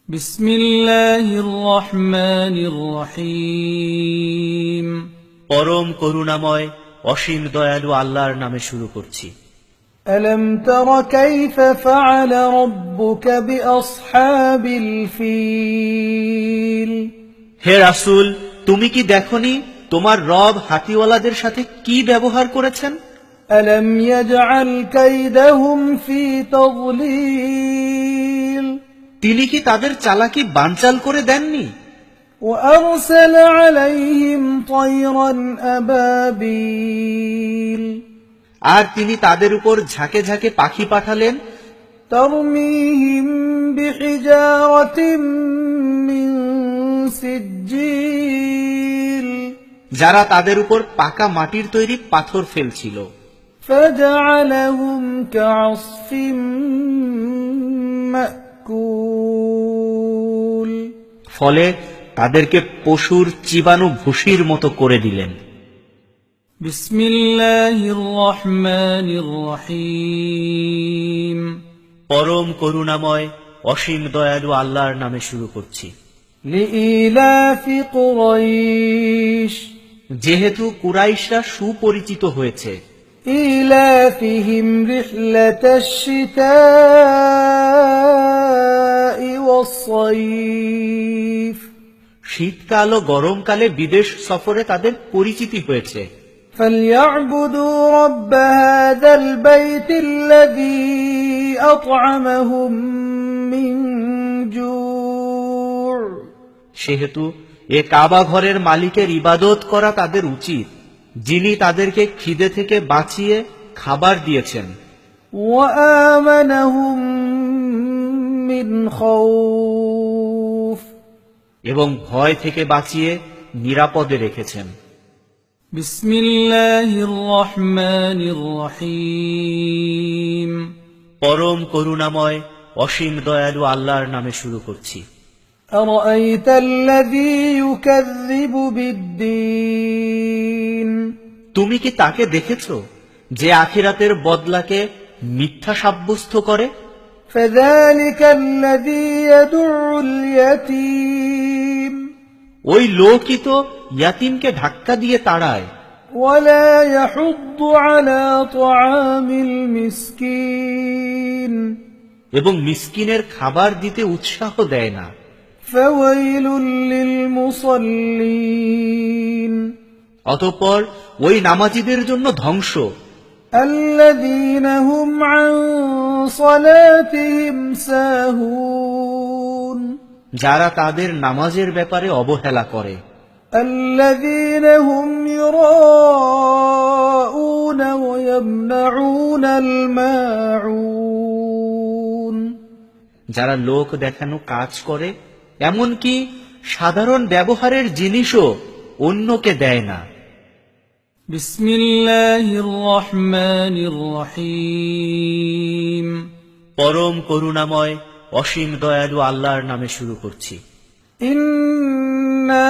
বিসমিল্লাহির রহমানির রহিম। পরম করুণাময় অসীম দয়ালু আল্লাহর নামে শুরু করছি। আলম তারা কাইফা ফাআলা রাব্বুকা বিআসহাবিল ফিল। হে রাসূল, তুমি কি দেখনি তোমার রব হাতিওয়ালাদের সাথে কি ব্যবহার করেছেন? আলম ইয়াজআল কাইদাহুম ফি তাদলিল। তিনি কি তাদের চালাকি বানচাল করে দেননি? وأرسل عليهم طيرا أبابيل। আর তিনি তাদের উপর ঝাঁকে ঝাঁকে পাখি পাঠালেন। ترميهم بحجارة من سجيل। যারা তাদের উপর পাকা মাটির তৈরি পাথর ফেলছিল। فجعلهم كعصف مأكول। ফলে তাদেরকে পশুর চিবানো ভুসির মতো করে দিলেন। বিসমিল্লাহির রহমানির রহিম। পরম করুণাময় অসীম দয়ালু আল্লাহর নামে শুরু করছি। লিইলাফি কুরাইশ। যেহেতু কুরাইশরা সুপরিচিত হয়েছে। ইলাফিহিম রিহলাতাশ শিতাই ওয়াস সাইফ। শীতকাল ও গরমকালে বিদেশ সফরে তাদের পরিচিতি হয়েছে। فليعبدوا رب هذا البيت الذي أطعمهم من جوع। সেহেতু এ কাবা ঘরের মালিকের ইবাদত করা তাদের উচিত, যিনি তাদেরকে খিদে থেকে বাঁচিয়ে খাবার দিয়েছেন। وآمنهم من خوف। এবং ভয় থেকে বাঁচিয়ে নিরাপদে রেখেছেন। বিসমিল্লাহির রহমানির রহিম। পরম করুণাময় অসীম দয়ালু আল্লাহর নামে শুরু করছি। আরাআইতাল্লাযী ইউকাযযিবু বিদ্দীন। তুমি কি তাকে দেখেছো যে আখিরাতের বদলাকে মিথ্যা সাব্যস্ত করে? ফাযালিকাল্লাযী ইয়াদুউল ইয়াতীম। ওই লোকই তো ইয়াতীমকে ধাক্কা দিয়ে তাড়ায়। ওয়ালা ইয়াহুদ্দু আলা তুআমিল মিসকিন। এবং মিসকিনের খাবার দিতে উৎসাহ দেয় না। ফাওয়াইলুল লিল মুসাল্লিন। অতঃপর ওই নামাজীদের জন্য ধ্বংস। আল্লাযীনা হুম আন সালাতিহিম সাহুন। যারা তাদের নামাজের ব্যাপারে অবহেলা করে। আল্লাযীনা হুম ইউরাউনা ওয়া ইয়ামনাউনাল মাউন। যারা লোক দেখানো কাজ করে, এমনকি সাধারণ ব্যবহারের জিনিসও অন্যকে দেয় না। বিসমিল্লাহির রহমানির রহিম। পরম করুণাময় অসীম দয়ালু আল্লাহর নামে শুরু করছি। ইন্না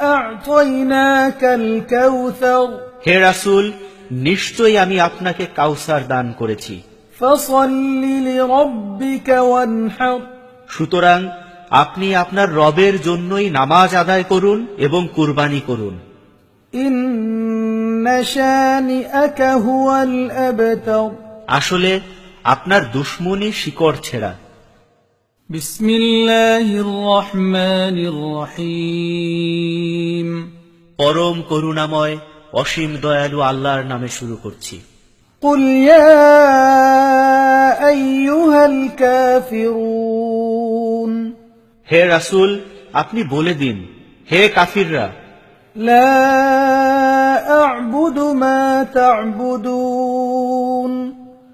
আ'তাইনাকাল কাউসার। হে রাসূল, নিশ্চয়ই আমি আপনাকে কাউসার দান করেছি। ফাসাল্লি লিরাব্বিকা ওয়ানহার। সুতরাং আপনি আপনার রবের জন্যই নামাজ আদায় করুন এবং কুরবানি করুন। ইন্না শানিআকা হুয়াল আবতার। আসলে আপনার দুশমনই শিকড় ছেঁড়া। বিসমিল্লাহির রহমানির রহিম। পরম করুণাময় অসীম দয়ালু আল্লাহর নামে শুরু করছি। কুল ইয়া আইয়ুহাল কাফিরুন। হে রাসূল, আপনি বলে দিন, হে কাফিররা, লা আ'বুদু মা তা'বুদুন।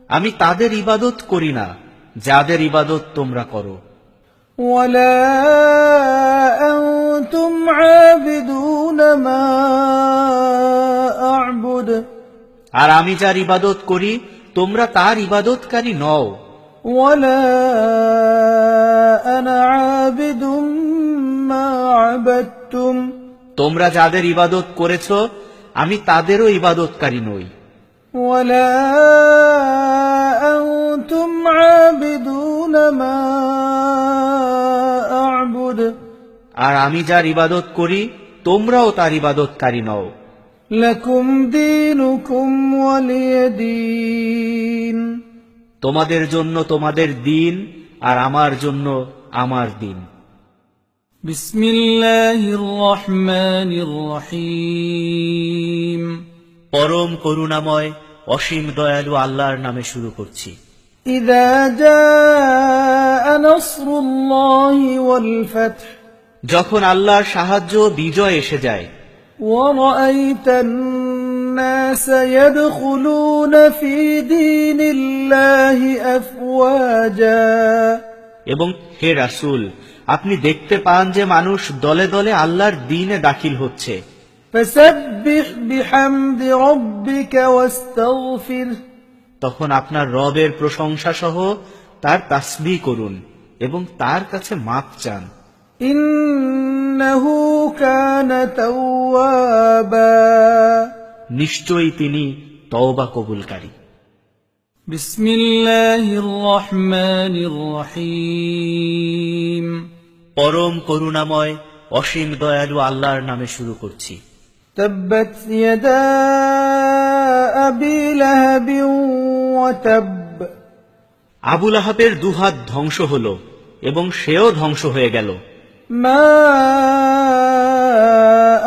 আমি তাদের ইবাদত করি না যাদের ইবাদত তোমরা করো। ওয়ালা আনতুম আবিদুনা মা আ'বুদ। আর আমি যার ইবাদত করি তোমরা তার ইবাদতকারী নও। ওয়ালা আনা আবিদুম মা আবাদতুম। তোমরা যাদের ইবাদত করেছ আমি তাদেরও ইবাদতকারী নই। ওয়ালা আনতুম আবিদুনা মা আর আমি যার ইবাদত করি তোমরাও তার ইবাদতকারী নও। لكم دينكم ولي دين তোমাদের জন্য তোমাদের দিন আর আমার জন্য আমার দিন। بسم الله الرحمن الرحيم পরম করুণাময় অসীম দয়ালু আল্লাহর নামে শুরু করছি। إذا جاء نصر الله والفتح যখন আল্লাহর সাহায্য ও বিজয় এসে যায়, ورأيت الناس يدخلون في دين الله أفواجا এবং হে রাসূল, আপনি দেখতে পান যে মানুষ দলে দলে আল্লাহর দ্বীনে দাখিল হচ্ছে। فسبح بحمد ربك واستغفره তখন আপনার রবের প্রশংসা সহ তার তাসবিহ করুন এবং তার কাছে মাপ চান। إنه كان توابا নিশ্চয়ই তিনি তওবা কবুলকারী। بسم الله الرحمن الرحيم পরম করুণাময় অসীম দয়ালু আল্লাহর নামে শুরু করছি। تبت يدا أبي لهب وتب আবু লাহাবের দুহাত ধ্বংস হল এবং সেও ধ্বংস হয়ে গেল। ما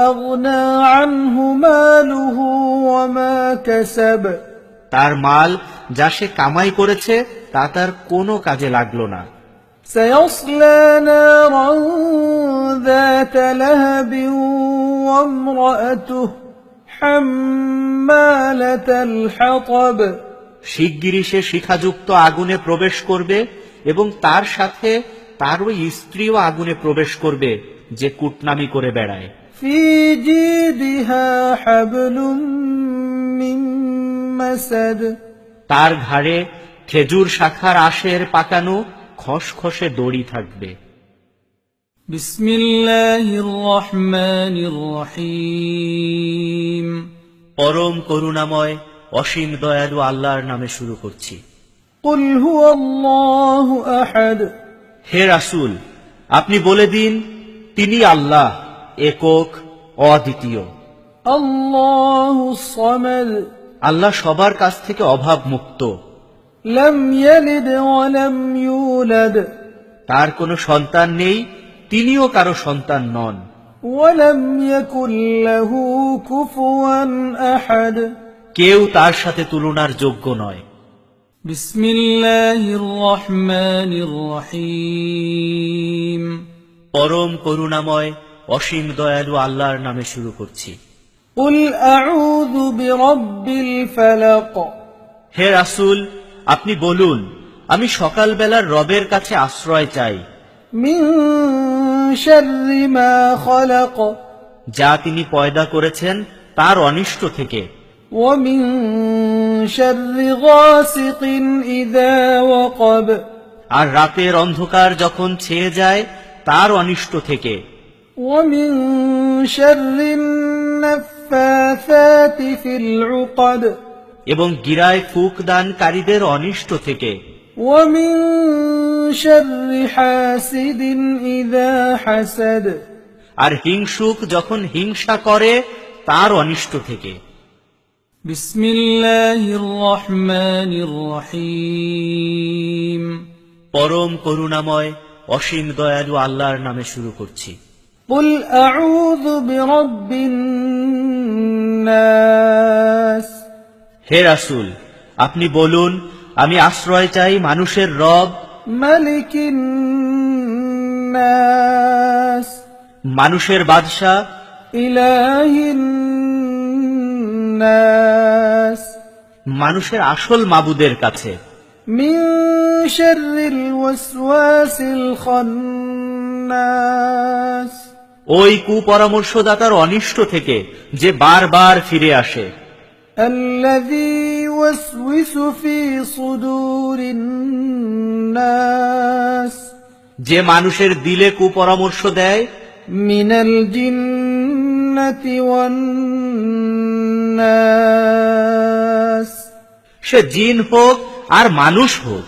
أغنى عنه ماله وما كسب তার মাল যা সে কামাই করেছে তা তার কোনো কাজে লাগলো না। سيصلى نارا ذات لهب وامرأته حمالة الحطب শিগগিরই সে শিখাযুক্ত আগুনে প্রবেশ করবে এবং তার সাথে তার ওই স্ত্রীও আগুনে প্রবেশ করবে যে কুটনামি করে বেড়ায়। في جيدها حبل من مسد তার ঘাড়ে খেজুর শাখার আশের পাকানো খসখসে দড়ি থাকবে। بسم الله الرحمن الرحيم পরম করুণাময় অসীম দয়ালু আল্লাহর নামে শুরু করছি। قل هو الله أحد হে রাসূল, আপনি বলে দিন, তিনি আল্লাহ, একক, অদ্বিতীয়। الله الصمد আল্লাহ সবার কাছ থেকে অভাব মুক্ত। لم يلد ولم يولد তার কোনো সন্তান নেই, তিনিও কারো সন্তান নন। ولم يكن له كفوا أحد কেউ তার সাথে তুলনার যোগ্য নয়। بسم الله الرحمن الرحيم পরম করুণাময় অসীম দয়ালু আল্লাহর নামে শুরু করছি। قل أعوذ برب الفلق হে রাসূল, আপনি বলুন, আমি সকালবেলার রবের কাছে আশ্রয় চাই, من شر ما خلق যা তিনি পয়দা করেছেন তার অনিষ্ট থেকে, ومن شر غاسق إذا وقب আর রাতের অন্ধকার যখন ছেয়ে যায় তার অনিষ্ট থেকে, ومن شر النفاثات في العقد এবং গিরায় ফুক দানকারীদের অনিষ্ট থেকে, ومن شر حاسد إذا حسد আর হিংসুক যখন হিংসা করে তার অনিষ্ট থেকে। بسم الله الرحمن الرحيم পরম করুণাময় অসীম দয়ালু আল্লাহর নামে শুরু করছি। قل أعوذ برب الناس হে রাসূল, আপনি বলুন, আমি আশ্রয় চাই মানুষের রব, ملك الناس মানুষের বাদশা, إله الناس মানুষের আসল মাবুদের কাছে, من شر الوسواس الخناس ওই কুপরামর্শদাতার অনিষ্ট থেকে যে বারবার ফিরে আসে, الذي يوسوس في صدور الناس যে মানুষের দিলে কুপরামর্শ দেয়, من الجنة والناس সে জিন হোক আর মানুষ হোক।